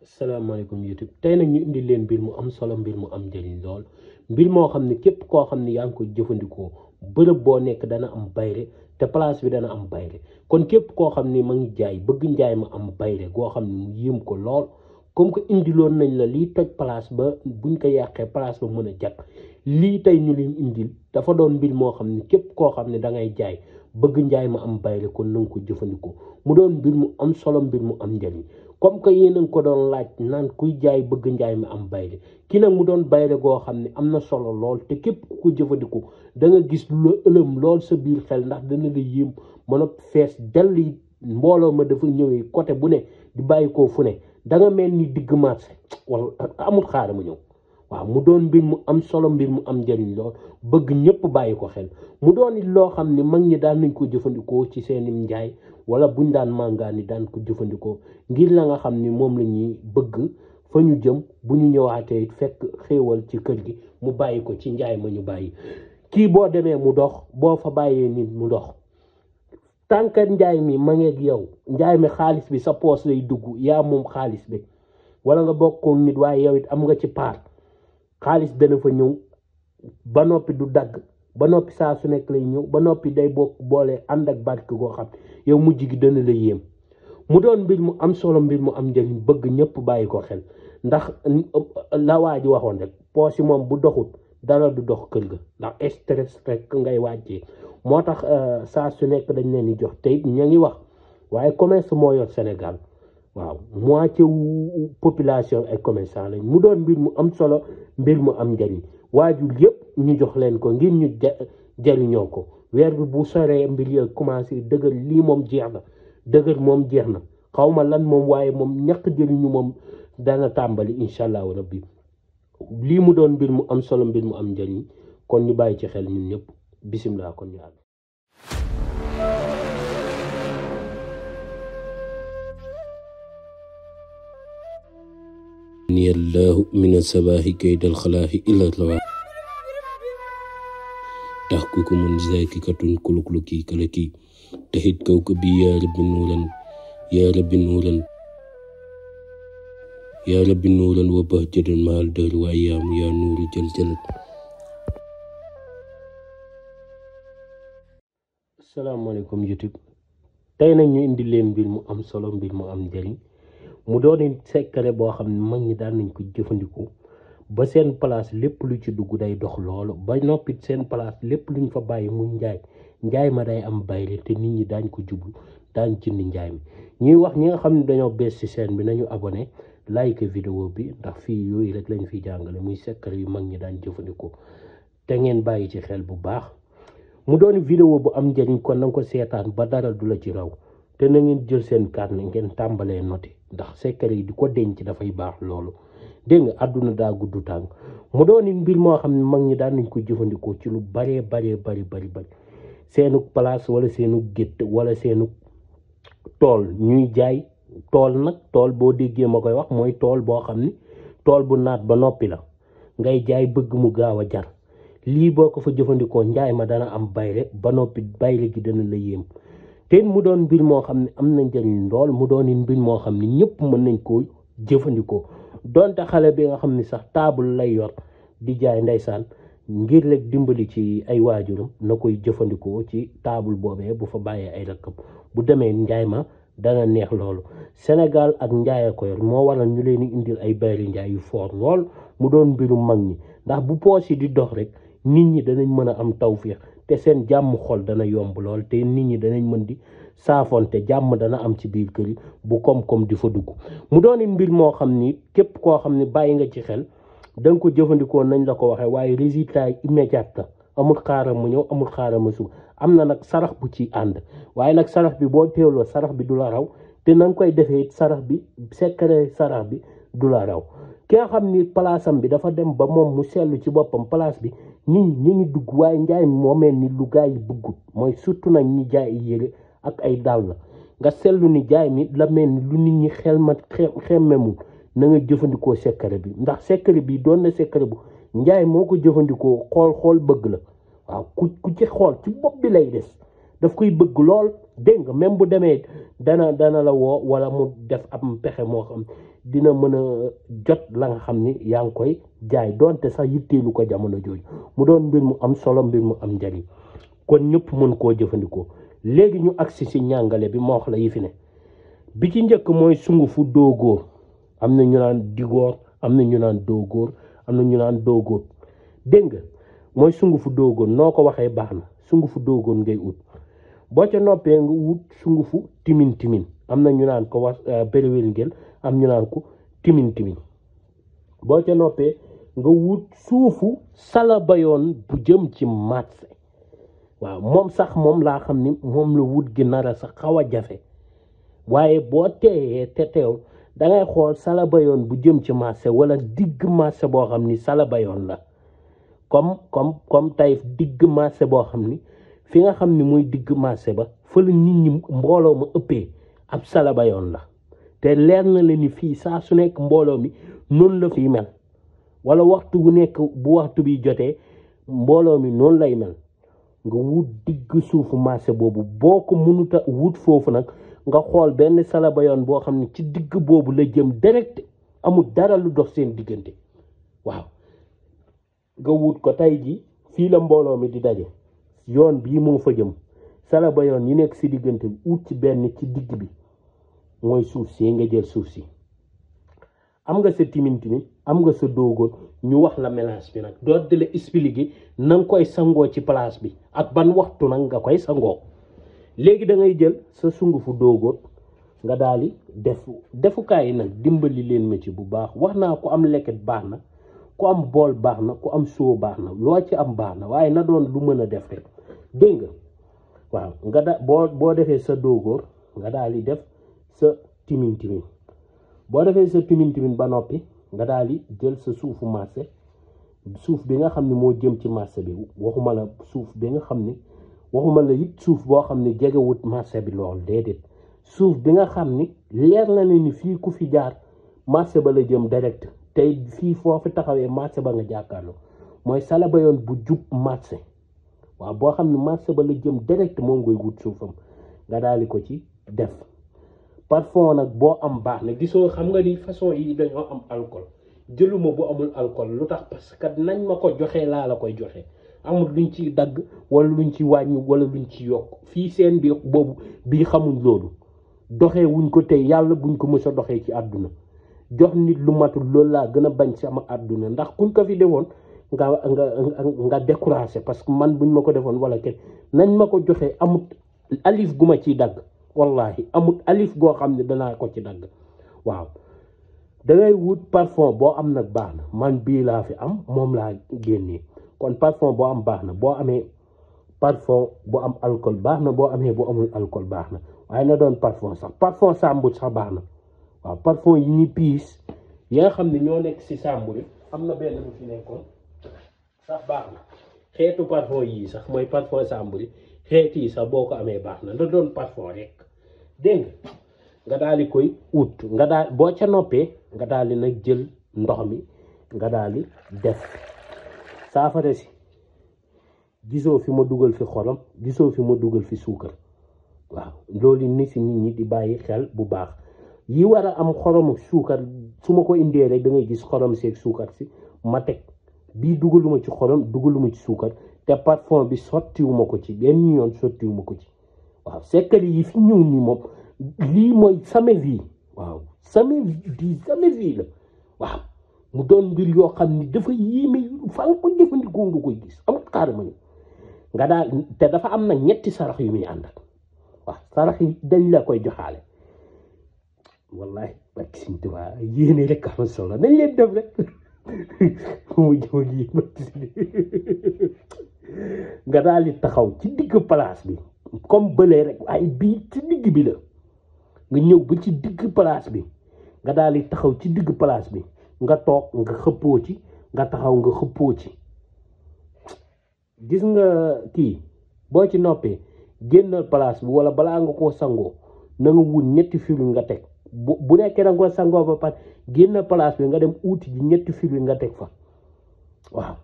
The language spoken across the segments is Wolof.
salaamaaleykum YouTube tey nag ñu indi leen mbir mu am solo mbir mu am njëriñ lool mbir moo xam ne képp koo xam ne yaa ngi koy jëfandikoo bërëb boo nekk dana am bayre te place bi dana am bayre kon képp koo xam ne ma ngi jaay bëgg njaay ma am bayre goo xam ne mu yéem ko lool comme que indiloon nañ la liy toj place ba buñ ko yàqee place ba mën a jag lii tey ñu leen indil dafa doon mbir moo xam ne képp koo xam ne da ngay jaay bëgg njaay ma am bayre kon na nga ko jëfandikoo mu doon mbir mu am solo mbir mu am njëriñ comme que yéen a ngi ko doon laaj naan kuy jaay bëgg njaay mi am bayre ki nag mu doon bayre goo xam ne am na solo lool te képp ku ko jëfandikoo da nga gis lu la ëlëm lool sa biir xel ndax dana la yéem mën a fees dell yi mbooloo ma dafa ñëwee côté bu ne di bàyyi koo fu ne da nga mel ni digg marché wala amul xaaral ma ñëw waaw mu doon mbir mu am solo mbir mu am njëriñ lool bëgg ñëpp bàyyi ko xel mu doon it loo xam ne mag ñi daan nañ ko jëfandikoo ci seenim njaay wala buñ daan màngaani daan ko jëfandikoo ngir la nga xam ni moom la ñuy bëgg fa ñu jëm bu ñu ñëwaatee fekk xéewal ci kër gi mu bàyyi ko ci njaay ma ñu bàyyi kii boo demee mu dox boo fa bàyyee nit mu dox tànkat njaay mi ma ngeeg yow njaay mi xaalis bi sa poos lay dugg yaa moom xaalis bi wala nga bokkoon nit waaye yow it am nga ci part xaalis dana fa ñëw ba noppi du dagg ba noppi saa su nekk lay ñëw ba noppi day bokk boole ànd ak barke goo xam yow mujj gi dana la yéem mu doon mbir mu am solo mbir mu am njëriñ bëgg ñëpp bàyyi ko xel ndax la waa ji waxoon rek poos yi moom bu doxut dara du dox kër ga ndax stress rek ngay wàccee moo tax saa su nekk dañ leen di jox te it ña ngi wax waaye commerce moo yor Sénégal waaw moitié wu population ay commerçant lañ mu doon mbir mu am solo mbir mu am njëriñ waajur yëpp ñu jox leen ko ngir ñu jëriñoo ko weer bi bu soree mbir yooyu commencé dëgër lii moom jeex na dëgër moom jeex na xaw ma lan moom waaye moom ñàkk jëriñu moom dana tàmbali incha allahu rabbi lii mu doon mbir mu am solo mbir mu am njëriñ kon ñu bàyyi ci xel ñun ñëpp bisimilah kon ñu àgg. ni allahu min asabaahi kaydal xalaahi illa lawaa tax ku ko mun zaki katun kulukuluki kalaki taxit kaw ko bi yaa rabbi nuuran yaa rabbi nuuran yaa rabbi nuuran wa bahjatan maal dër wa ayaamu yaa nuuru jël jëlat. asalaamaaleykum YouTube tey nag ñu indi leen mbir mu am solo mbir mu am njëriñ mu doon secret boo xam ne mag ñi daan nañ ko jëfandikoo ba seen place lépp lu ci dugg day dox loolu ba noppi seen place lépp luñ fa bàyyi muy njaay ma day am bayre te nit ñi daañ ko jublu daañ jënd njaay mi ñuy wax ñi nga xam ne dañoo bees ci chaîne bi nañu abonné like vidéo bi ndax fii yooyu rek lañ fiy jàngale muy secret yu mag ñi daan jëfandikoo te ngeen bàyyi ci xel bu baax mu doon vidéo bu am njëriñ kon na nga ko seetaan ba dara du la ci raw te na ngeen jël seen carnet ngeen tàmbalee noté ndax secret yi di ko denc dafay baax loolu dégg nga àdduna daa gudd tàng mu doon mbir moo xam ne mag ñi daan nañ ko jëfandikoo ci lu bari seenu place wala seenu gétt wala seenu tool ñuy jaay tool nag tool boo déggee ma koy wax mooy tool boo xam ni tool bu naat ba noppi la ngay jaay bëgg mu gaaw a jar lii boo ko fa jëfandikoo njaay ma dana am bayre ba noppi bayre gi dana la yéem te mu doon mbir moo xam ne am na njëriñ lool mu doon mbir moo xam ne ñëpp mën nañ koo jëfandikoo donte xale bi nga xam ne sax taabul lay yor di jaay ndeysaan ngir rek dimbali ci ay waajuram na koy jëfandikoo ci taabul boobee bu fa bàyyee ay rakkam bu demee njaay ma dana neex loolu Sénégal ak njaay ko yor moo waral ñu leen di indil ay bayri njaay yu foor lool mu doon mbirum mag ñi ndax bu poos yi di dox rek nit ñi danañ mën a am tawféex te seen jàmm xol dana yomb lool te nit ñi danañ mën di saafonte jàmm dana am ci biir kër yi bu koom-koom di fa dugg mu doon mbir moo xam ni képp koo xam ne bàyyi nga ci xel da nga ko jëfandikoo nañ la ko waxee waaye résultat yi immédiat la amul xaaral mu ñëw amul xaaral ma suuf am na nag sarax bu ci ànd waaye nag sarax bi boo teewloo sarax bi du la raw te na nga koy defee sarax bi secret sarax bi du la raw ki nga xam ni palaasam bi dafa dem ba moom mu seetlu ci boppam place bi nit ñi ñu ngi dugg waaye njaay mi moo mel ni lu gaa yi bëggut mooy surtout nag ñi jaay yére ak ay dàll la nga seetlu ni jaay mi la mel ni lu nit ñi xemmemul na nga jëfandikoo secret bi ndax secret bi doon na secret bu njaay moo ko jëfandikoo xool bëgg la waaw ku ci xool ci bopp bi lay des daf koy bëgg lool dégg nga même bu demee dana la woo wala mu def am pexe moo xam dina mën a jot la nga xam ni yaa ngi koy jaay donte sax yitteelu ko jamono jooju mu doon mbir mu am solo mbir mu am njariñ kon ñëpp mën koo jëfandikoo. léegi ñu agsi si ñàngale bi ma wax la yi fi ne bi ci njëkk mooy sungufu doogóor am na ñu naan digoor am na ñu naan doogóor am na ñu naan doogóor dégg nga mooy sungufu doogóor noo ko waxee baax na sungufu doogóor ngay ut boo ca noppee nga wut sungufu timin timin am na ñu naan ko wax béréwél ngel am ñu naan ko timin timin boo ca noppee nga wut suufu salabayoon bu jëm ci marché waaw moom sax moom laa xam ni moom la wut gi nara sax xaw a jafe waaye boo teeyee te teew dangay xool salabayoon bu jëm ci marché wala digg marché boo xam ni salabayoon la comme tey digg marché boo xam ni fi nga xam ni muy digg marché ba fa la nit ñi mbooloo ma ëppee ab salabayoon la te leer na la ni fii saa su nekk mbooloo mi noonu la fiy mel wala waxtu bu nekk bu waxtu bi jotee mbooloo mi noonu lay mel nga wut digg suufu marché boobu boo ko mënuta wut foofu nag nga xool benn salabayoon boo xam ne ci digg boobu la jëm direct amul dara lu dox seen diggante waaw nga wut ko tey ji fii la mbooloo mi di daje yoon bii moo fa jëm salabayoon yi nekk si diggante bi wut ci benn ci digg bi mooy suuf si nga jël suuf si am nga sa timin timin am nga sa doogoon ñu wax la mélange bi nag doot di la expliquer na nga koy sangoo ci place bi ak ban waxtu nag nga koy sangoo léegi da ngay jël sa sungufu doogoon nga daal di defukaay yi nag dimbali leen ma ci bu baax wax naa ku am leket baax na ku am bool baax na ku am soo baax na loo ci am baax na waaye na doon lu mën a def rek dégg nga waaw nga boo defee sa doogoor nga daal di def sa timin timin boo defee sa timin timin ba noppi nga daal di jël sa suufu marché suuf bi nga xam ne moo jëm ci marché bi waxuma la suuf bi nga xam ne waxuma la it suuf boo xam ne jegewut marché bi lool déedéet suuf bi nga xam ni leer na ne ni fii ku fi jaar marché ba la jëm direct tey fii foofu taxawee marché ba nga jàkkaarloo mooy salabayoon bu jub marché waaw boo xam ne marché ba la jëm direct moom ngay wut suufam nga daal di ko ci def parfum nag boo am baax na gisoo xam nga ni façon yi dañoo am alcool jëluma bu amul alcool lu tax parce que nañ ma ko joxee laa la koy joxe amul luñ ci dagg wala luñ ci wàññi wala luñ ci yokk fii seen bi boobu bii xamuñ loolu doxee wuñ ko tey yàlla buñ ko mës a doxee ci àdduna jox nit lu matul loolu laa gën a bañ sama àdduna ndax kuñ ko fi defoon nga découragé parce que man buñ ma ko defoon wala kenn nañ ma ko joxee amut alif gu ma ciy dagg wallahi amut alif goo xam ne danaa ko ci dagg waaw dangay wut parfum boo am nag baax na man bii laa fi am moom laa génnee kon parfum boo am baax na boo amee parfum bu am alcool baax na boo amee bu amul alcool baax na waaye na doon parfum sax parfum sàmbut sax baax na waaw parfum yi ñu piis yi nga xam ne ñoo nekk si sàmbu yi am na benn bu fi nekkoon sax baax na xeetu parfum yii sax mooy parfum sàmbu yi xeet yi sax boo ko amee baax na doon parfum rek dégg nga daal di koy ut nga daal boo ca noppee nga daal di nag jël ndox mi nga daal di def saafara si gisoo fi ma dugal fi xorom gisoo fi ma dugal fi suukar waaw loolu ni si nit ñi di bàyyi xel bu baax yi war a am xorom suukar su ma ko indee rek da ngay gis xorom seeg suukar si ma teg bii dugaluma ci xorom dugaluma ci suukar te parfum bi sottiwuma ko ci benn yoon sottiwuma ko ci waaw secret yi fi ñëw nii moom lii mooy sama vie waaw sama vie la waaw mu doon mbir yoo xam ni dafa yéeme fa nga ko jëfandikoo nga koy gis amul carrément nga daal te dafa am na ñetti sarax yu muy ànd ak waaw sarax yi dañ la koy joxaale wallahi barki Sëñ Tuubaa yéene rek am solo nañ leen def rek mu jëw yi nga daal di taxaw ci digg place bi comme bële rek waaye bii ci digg bi la nga ñëw ba ci digg place bi nga daal di taxaw ci digg place bi nga toog nga xëppoo ci nga taxaw nga xëppoo ci gis nga kii boo ci noppee génnal place bi wala balaa nga koo sangoo na nga wut ñetti fil nga teg bu nekkee da nga ko sangoo ba pare génnal place bi nga dem uuti ji ñetti fil nga teg fa waaw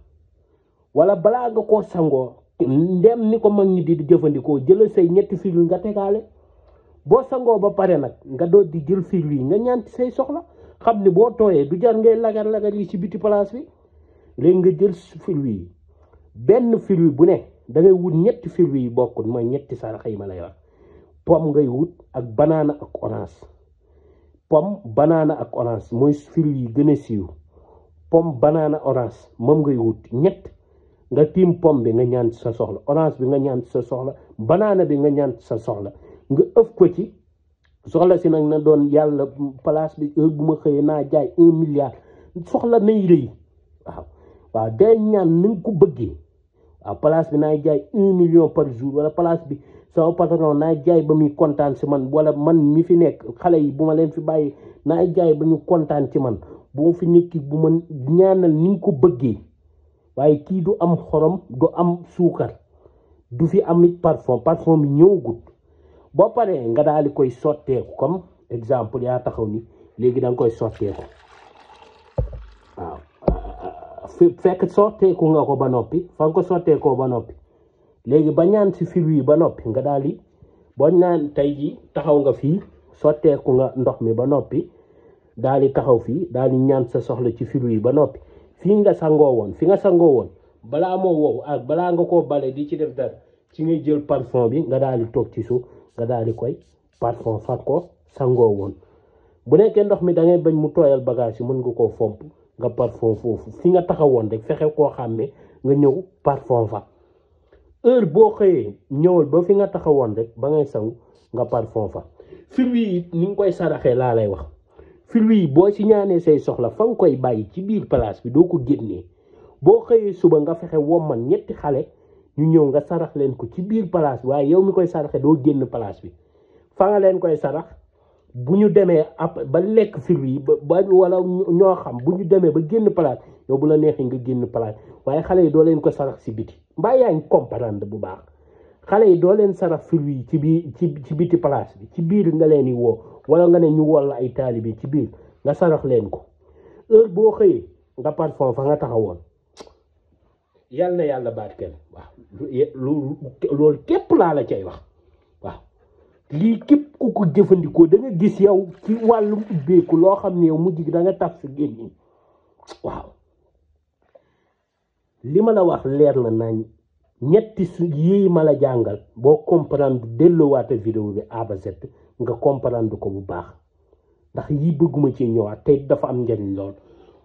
wala balaa nga koo sangoo ndem ni ko mag ñi di jëfandikoo jëlal say ñetti fil nga tegaale boo sangoo ba pare nag nga doon di jël fil yi nga ñaan ci say soxla xam ni boo tooyee du jar ngay lagar yi ci biti place bi léegi nga jël fil yi benn fil yi bu ne da ngay wut ñetti fil yi bokkul mooy ñetti sarax yi ma lay wax pomme ngay wut ak banaana ak orange pomme banaana ak orange mooy fil yi gën a siiw pomme banaana orange moom ngay wut ñett nga tiim pomme bi nga ñaan sa soxla orange bi nga ñaan sa soxla banaana bi nga ñaan sa soxla nga ëf ko ci soxla si nag na doon yàlla place bi heure bu ma xëyee naa jaay 1 milliard soxla nay rëy waaw day ñaan ni nga ko bëggee waaw place bi naay jaay 1 million par jour wala place bi sama patron naay jaay ba muy kontaan si man wala man mi fi nekk xale yi bu ma leen fi bàyyi naay jaay ba ñu kontaan ci man bu ma fi nekki bu ma ñaanal ni nga ko bëggee waaye kii du am xorom du am suukar du fi amit parfum bi ñëwagut boo paree nga daal di koy sotteeku comme exemple yaa taxaw ni léegi da nga koy sotteeku waaw fekk sotteeku nga ko ba noppi fa nga ko sotteekoo ba noppi léegi ba ñaan si fil yi ba noppi nga daal di boo ñaan tey ji taxaw nga fii sotteeku nga ndox mi ba noppi daal di taxaw fii daal di ñaan sa soxla ci fil yi ba noppi fii nga sangoo woon fi nga sangoo woon balaa moo wow ak balaa nga koo bale di ci def dara ci ngay jël parfum bi nga daal di toog ci suuf nga daal di koy parfum fa ko sangoo woon bu nekkee ndox mi da ngay bañ mu tooyal bagage yi mën nga koo fomp nga parfum foofu fi nga taxawoon rek fexe koo xàmmee nga ñëw parfum fa heure boo xëyee ñëwal ba fi nga taxawoon rek ba ngay sangu nga parfum fa fil yi it ni nga koy saraxee laa lay wax fil yi boo ci ñaanee say soxla fa nga koy bàyyi ci biir place bi doo ko génnee boo xëyee suba nga fexe womman ñetti xale ñu ñëw nga sarax leen ko ci biir place bi waaye yow mi koy saraxe doo génn place bi fa nga leen koy sarax bu ñu demee ba lekk fil yi ba wala ñoo xam bu ñu demee ba génn place yow bu la neexee nga génn place waaye xale yi doo leen ko sarax si biti mbaa yaa ngi comprendre bu baax xale yi doo leen sarax fil yi ci biir ci biti place bi ci biir nga leen di woo wala nga ne ñu wol ay taalibe ci biir nga sarax leen ko heure boo xëyee nga parfum fa nga taxawoon yal na yàlla barkeel waaw loolu képp laa la cay wax waaw lii képp ku ko jëfandikoo da nga gis yow ci wàllum ubbeeku loo xam ne yow mujj gi da nga taf sa génn waaw li ma la wax leer na nañ ñetti yi ma la jàngal boo comprendre delloowaate vidéo bi A ba Z nga comprendre ko bu baax ndax yi bëgguma ci ñëwaat tey dafa am njariñ lool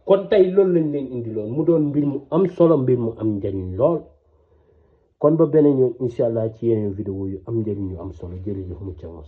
kon tey loolu lañ leen indi lool mu doon mbir mu am solo mbir mu am njariñ lool kon ba beneen yoon incha allah ci yeneen vidéo yu am njariñ yu am solo jërëjëf mu ca